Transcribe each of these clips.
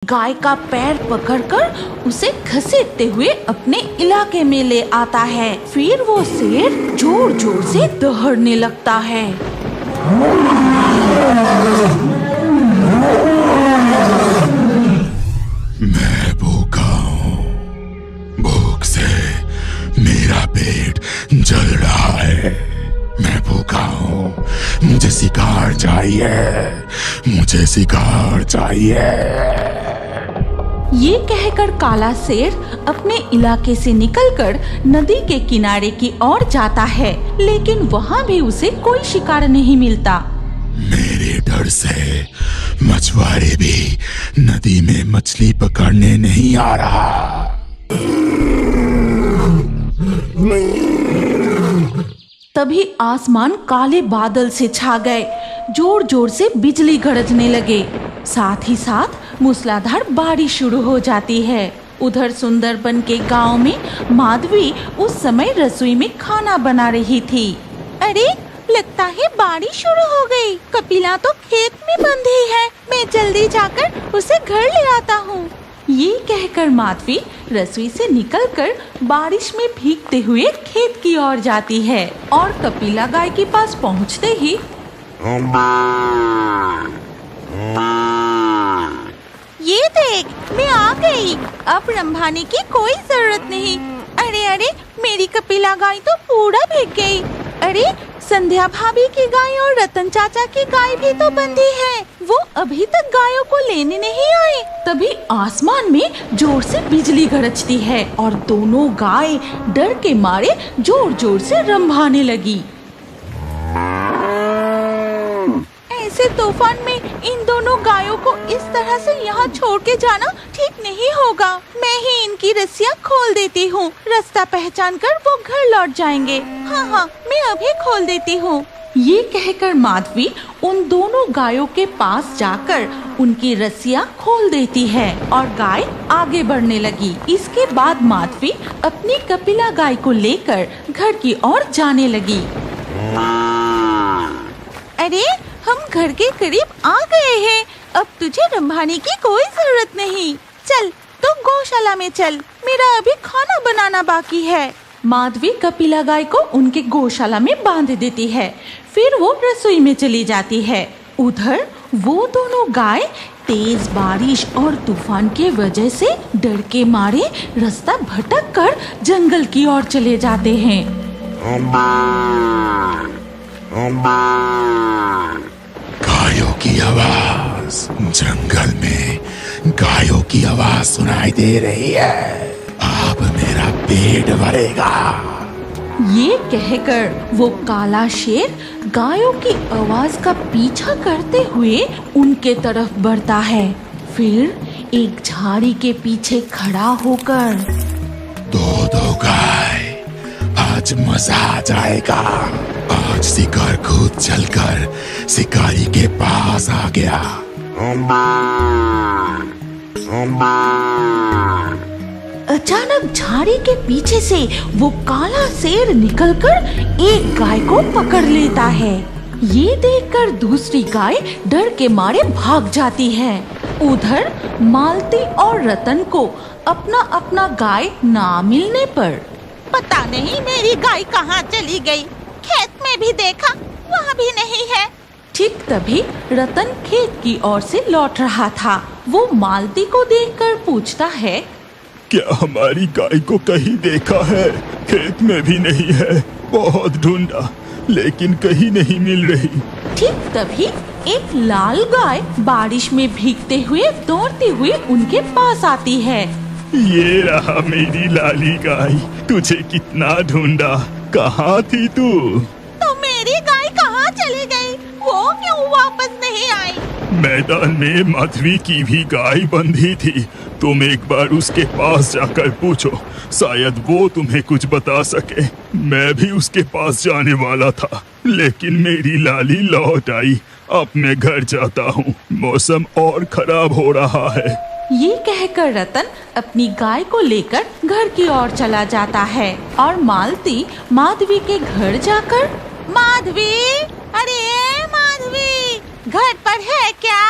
गाय का पैर पकड़कर उसे घसीटते हुए अपने इलाके में ले आता है। फिर वो शेर जोर जोर से दौड़ने लगता है। मैं भूखा हूँ, भूख से मेरा पेट जल रहा है। मैं भूखा हूँ, मुझे शिकार चाहिए, मुझे शिकार चाहिए। ये कहकर काला शेर अपने इलाके से निकलकर नदी के किनारे की ओर जाता है, लेकिन वहाँ भी उसे कोई शिकार नहीं मिलता। मेरे डर से मछुआरे भी नदी में मछली पकड़ने नहीं आ रहा। तभी आसमान काले बादल से छा गए। जोर जोर से बिजली गरजने लगे, साथ ही साथ मूसलाधार बारिश शुरू हो जाती है। उधर सुंदरबन के गांव में माधवी उस समय रसोई में खाना बना रही थी। अरे, लगता है बारिश शुरू हो गई। कपिला तो खेत में बंधी है, मैं जल्दी जाकर उसे घर ले आता हूँ। ये कहकर माधवी रसोई से निकलकर बारिश में भीगते हुए खेत की ओर जाती है और कपिला गाय के पास पहुँचते ही ये देख, मैं आ गई। अब रंभाने की कोई जरूरत नहीं। अरे अरे, मेरी कपिला गाय तो पूरा भीग गई। अरे, संध्या भाभी की गाय और रतन चाचा की गाय भी तो बंधी है, वो अभी तक गायों को लेने नहीं आए। तभी आसमान में जोर से बिजली गरजती है और दोनों गाय डर के मारे जोर जोर से रंभाने लगी। ऐसे तूफान में इन दोनों गायों को इस तरह से यहाँ छोड़ के जाना ठीक नहीं होगा। मैं ही इनकी रस्सियाँ खोल देती हूँ, रास्ता पहचान कर वो घर लौट जाएंगे। हाँ, मैं अभी खोल देती हूँ। ये कहकर माधवी उन दोनों गायों के पास जाकर उनकी रस्सियाँ खोल देती है और गाय आगे बढ़ने लगी। इसके बाद माधवी अपनी कपिला गाय को लेकर घर की ओर जाने लगी। अरे, हम घर के करीब आ गए हैं। अब तुझे रंभाने की कोई जरूरत नहीं। चल, तो गौशाला में चल, मेरा अभी खाना बनाना बाकी है। माधवी कपिला गाय को उनके गौशाला में बांध देती है। फिर वो रसोई में चली जाती है। उधर वो दोनों गाय तेज बारिश और तूफान के वजह से डर के मारे रास्ता भटक कर जंगल की ओर चले जाते हैं। गायों की आवाज, जंगल में गायों की आवाज सुनाई दे रही है। अब मेरा पेट भरेगा। ये कहकर वो काला शेर गायों की आवाज का पीछा करते हुए उनके तरफ बढ़ता है। फिर एक झाड़ी के पीछे खड़ा होकर, दो गाय, आज मजा आ जाएगा। आज शिकार खुद चलकर शिकारी के पास आ गया। अचानक झाड़ी के पीछे से वो काला शेर निकलकर एक गाय को पकड़ लेता है। ये देखकर दूसरी गाय डर के मारे भाग जाती है। उधर मालती और रतन को अपना अपना गाय ना मिलने पर, पता नहीं मेरी गाय कहाँ चली गई। खेत में भी देखा, वहाँ भी नहीं है। ठीक तभी रतन खेत की ओर से लौट रहा था। वो मालती को देखकर पूछता है, क्या हमारी गाय को कहीं देखा है? खेत में भी नहीं है, बहुत ढूंढा लेकिन कहीं नहीं मिल रही। ठीक तभी एक लाल गाय बारिश में भीगते हुए दौड़ती हुई उनके पास आती है। ये रहा मेरी लाली गाय, तुझे कितना ढूंढा, कहाँ थी तू? तो मेरी गाय कहाँ चली गई? वो क्यों वापस नहीं आई? मैदान में माधवी की भी गाय बंधी थी। तुम एक बार उसके पास जाकर पूछो, शायद वो तुम्हें कुछ बता सके। मैं भी उसके पास जाने वाला था, लेकिन मेरी लाली लौट आई। अब मैं घर जाता हूँ, मौसम और खराब हो रहा है। ये कहकर रतन अपनी गाय को लेकर घर की ओर चला जाता है और मालती माधवी के घर जाकर, माधवी, अरे माधवी, घर पर है क्या?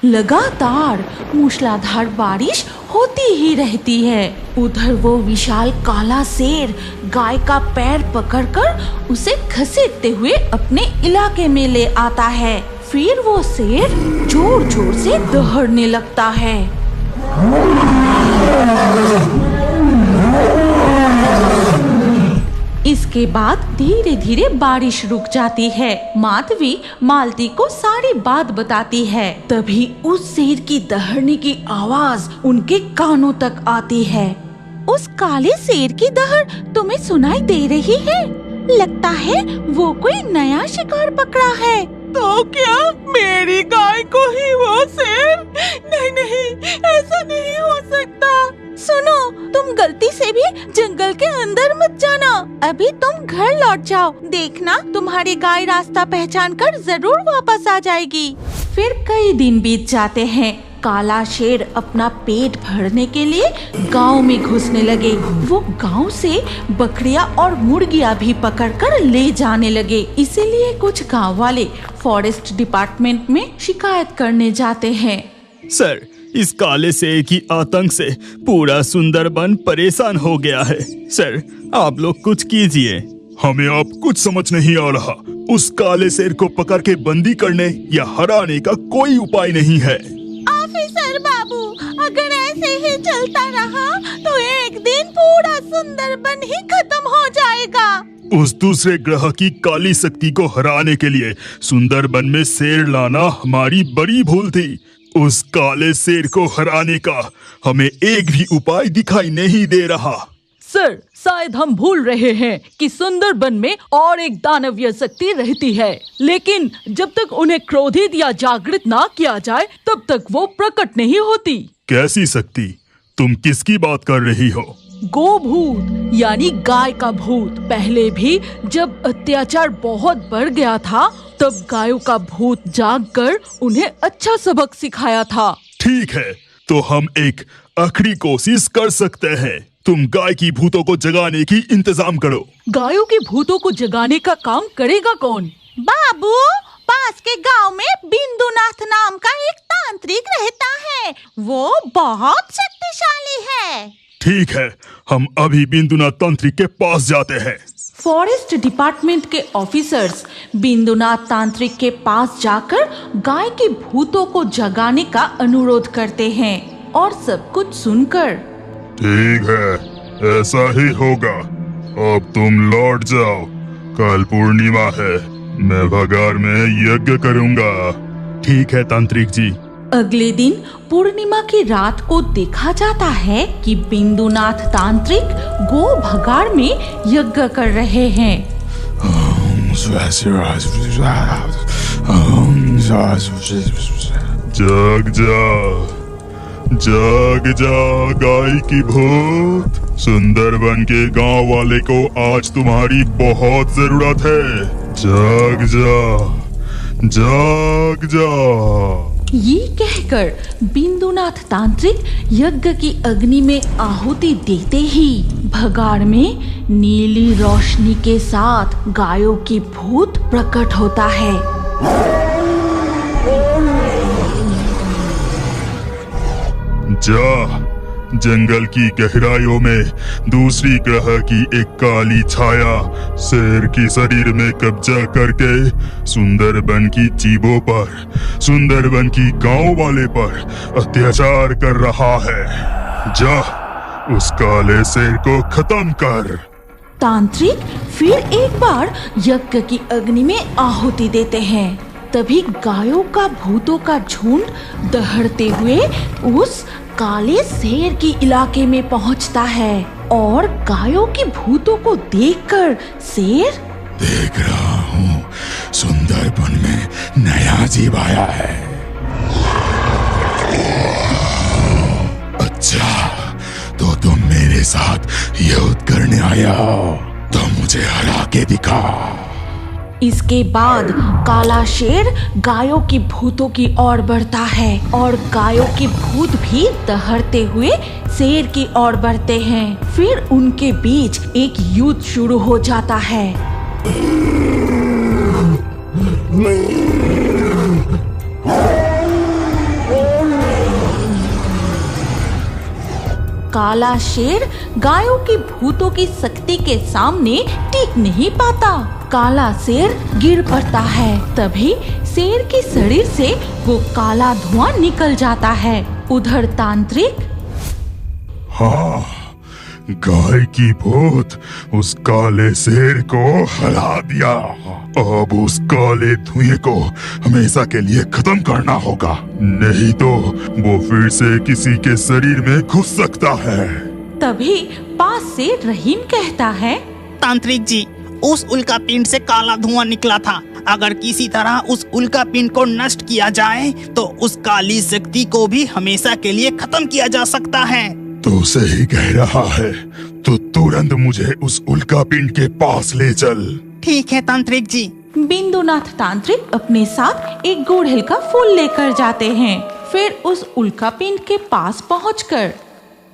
लगातार मूसलाधार बारिश होती ही रहती है। उधर वो विशाल काला शेर गाय का पैर पकड़कर उसे घसीटते हुए अपने इलाके में ले आता है। फिर वो शेर जोर जोर से दहड़ने लगता है। इसके बाद धीरे धीरे बारिश रुक जाती है। माधवी मालती को सारी बात बताती है। तभी उस शेर की दहड़ने की आवाज उनके कानों तक आती है। उस काले शेर की दहड़ तुम्हें सुनाई दे रही है? लगता है वो कोई नया शिकार पकड़ा है। तो क्या मेरी गाय को ही वो शेर? नहीं नहीं, ऐसा नहीं हो सकता। सुनो, तुम गलती से भी जंगल के अंदर मत जाना। अभी तुम घर लौट जाओ। देखना तुम्हारी गाय रास्ता पहचान कर जरूर वापस आ जाएगी। फिर कई दिन बीत जाते हैं। काला शेर अपना पेट भरने के लिए गांव में घुसने लगे। वो गांव से बकरियां और मुर्गियां भी पकड़कर ले जाने लगे। इसीलिए कुछ गांव वाले फॉरेस्ट डिपार्टमेंट में शिकायत करने जाते हैं। सर, इस काले शेर की आतंक से पूरा सुंदरबन परेशान हो गया है। सर, आप लोग कुछ कीजिए। हमें अब कुछ समझ नहीं आ रहा। उस काले शेर को पकड़ के बंदी करने या हराने का कोई उपाय नहीं है। ऑफिसर बाबू, अगर ऐसे ही चलता रहा तो एक दिन पूरा सुंदरबन ही खत्म हो जाएगा। उस दूसरे ग्रह की काली शक्ति को हराने के लिए सुंदरबन में शेर लाना हमारी बड़ी भूल थी। उस काले शेर को हराने का हमें एक भी उपाय दिखाई नहीं दे रहा। सर, शायद हम भूल रहे हैं कि सुंदरबन में और एक दानवीय शक्ति रहती है, लेकिन जब तक उन्हें क्रोधित या जागृत ना किया जाए तब तक वो प्रकट नहीं होती। कैसी शक्ति? तुम किसकी बात कर रही हो? गोभूत यानी गाय का भूत। पहले भी जब अत्याचार बहुत बढ़ गया था तब गायों का भूत जागकर उन्हें अच्छा सबक सिखाया था। ठीक है, तो हम एक आखिरी कोशिश कर सकते हैं। तुम गाय की भूतों को जगाने की इंतजाम करो। गायों के भूतों को जगाने का काम करेगा कौन? बाबू, पास के गांव में बिंदुनाथ नाम का एक तांत्रिक रहता है। वो बहुत शक्तिशाली है। ठीक है, हम अभी बिंदुनाथ तांत्रिक के पास जाते हैं। फॉरेस्ट डिपार्टमेंट के ऑफिसर्स बिंदुनाथ तांत्रिक के पास जाकर गाय के भूतों को जगाने का अनुरोध करते हैं और सब कुछ सुनकर, ठीक है, ऐसा ही होगा। अब तुम लौट जाओ। कल पूर्णिमा है, मैं भगार में यज्ञ करूंगा। ठीक है तांत्रिक जी। अगले दिन पूर्णिमा की रात को देखा जाता है कि बिंदुनाथ तांत्रिक गो भगार में यज्ञ कर रहे हैं। जाग जा, जाग जा गाय की भूत। सुंदरबन के गांव वाले को आज तुम्हारी बहुत जरूरत है। जाग जा, जाग जा। ये कहकर बिंदुनाथ तांत्रिक यज्ञ की अग्नि में आहुति देते ही भगार में नीली रोशनी के साथ गायों की भूत प्रकट होता है। जा, जंगल की गहराइयों में दूसरी ग्रह की एक काली छाया शेर की शरीर में कब्जा करके सुंदरबन की जीवों पर, सुंदरबन की गांव वाले पर अत्याचार कर रहा है। जा, उस काले शेर को खत्म कर। तांत्रिक फिर एक बार यज्ञ की अग्नि में आहुति देते हैं। तभी गायों का भूतों का झुंड दहड़ते हुए उस काले शेर की इलाके में पहुंचता है और गायों की भूतों को देखकर शेर, देख रहा हूँ सुंदरबन में नया जीव आया है। अच्छा, तो तुम मेरे साथ युद्ध करने आया हो, तो मुझे हरा के दिखा। इसके बाद काला शेर गायों की भूतों की ओर बढ़ता है और गायों की भूत भी दहड़ते हुए शेर की ओर बढ़ते हैं। फिर उनके बीच एक युद्ध शुरू हो जाता है। काला शेर गायों की भूतों की शक्ति के सामने टिक नहीं पाता। काला शेर गिर पड़ता है। तभी शेर के शरीर से वो काला धुआं निकल जाता है। उधर तांत्रिक, हाँ, गाय की भूत उस काले शेर को हरा दिया। अब उस काले धुएं को हमेशा के लिए खत्म करना होगा, नहीं तो वो फिर से किसी के शरीर में घुस सकता है। तभी पास से रहीम कहता है, तांत्रिक जी, उस उल्का पिंड से काला धुआं निकला था। अगर किसी तरह उस उल्का पिंड को नष्ट किया जाए तो उस काली शक्ति को भी हमेशा के लिए खत्म किया जा सकता है। तो सही कह रहा है, तो तुरंत मुझे उस उल्का पिंड के पास ले चल। ठीक है तांत्रिक जी। बिंदुनाथ तांत्रिक अपने साथ एक गुड़हल का फूल लेकर जाते हैं। फिर उस उल्का पिंड के पास पहुंचकर,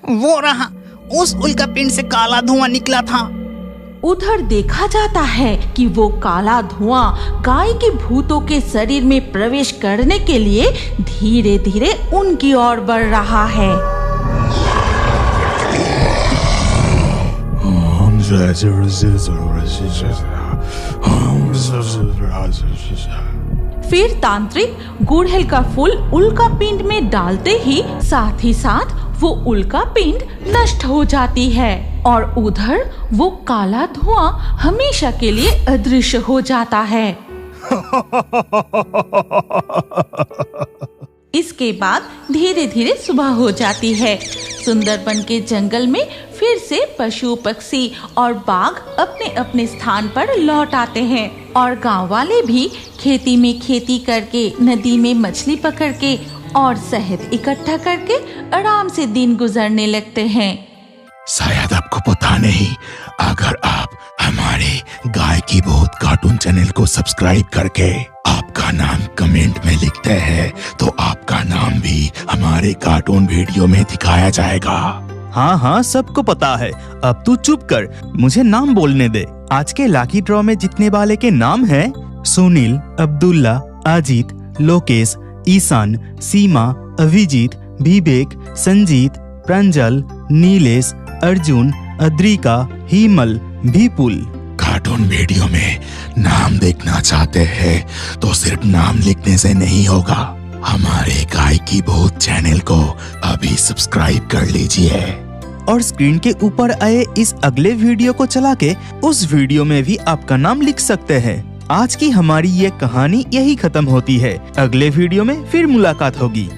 वो रहा, उस उल्का पिंड से काला धुआं निकला था। उधर देखा जाता है कि वो काला धुआं गाय के भूतों के शरीर में प्रवेश करने के लिए धीरे धीरे उनकी ओर बढ़ रहा है। फिर तांत्रिक गुड़हल का फूल उल्का पिंड में डालते ही साथ वो उल्का पिंड नष्ट हो जाती है और उधर वो काला धुआं हमेशा के लिए अदृश्य हो जाता है। इसके बाद धीरे धीरे सुबह हो जाती है। सुंदरबन के जंगल में फिर से पशु पक्षी और बाघ अपने अपने स्थान पर लौट आते हैं और गांव वाले भी खेती में खेती करके, नदी में मछली पकड़ के और शहद इकट्ठा करके आराम से दिन गुजरने लगते हैं। शायद आपको पता नहीं, अगर आप हमारे गाय की भूत कार्टून चैनल को सब्सक्राइब करके आपका नाम कमेंट में लिखते हैं तो आपका नाम भी हमारे कार्टून वीडियो में दिखाया जाएगा। हाँ हाँ, सबको पता है। अब तू चुप कर, मुझे नाम बोलने दे। आज के लाकी ड्रॉ में जीतने वाले के नाम है सुनील, अब्दुल्ला, अजीत, लोकेश, ईशान, सीमा, अभिजीत, विवेक, संजीत, प्रंजल, नीलेश, अर्जुन, अद्रिका, हिमल, विपुल। कार्टून वीडियो में नाम देखना चाहते हैं तो सिर्फ नाम लिखने से नहीं होगा, हमारे गाय की भूत चैनल को अभी सब्सक्राइब कर लीजिए। और स्क्रीन के ऊपर आए इस अगले वीडियो को चला के उस वीडियो में भी आपका नाम लिख सकते हैं। आज की हमारी ये कहानी यही खत्म होती है। अगले वीडियो में फिर मुलाकात होगी।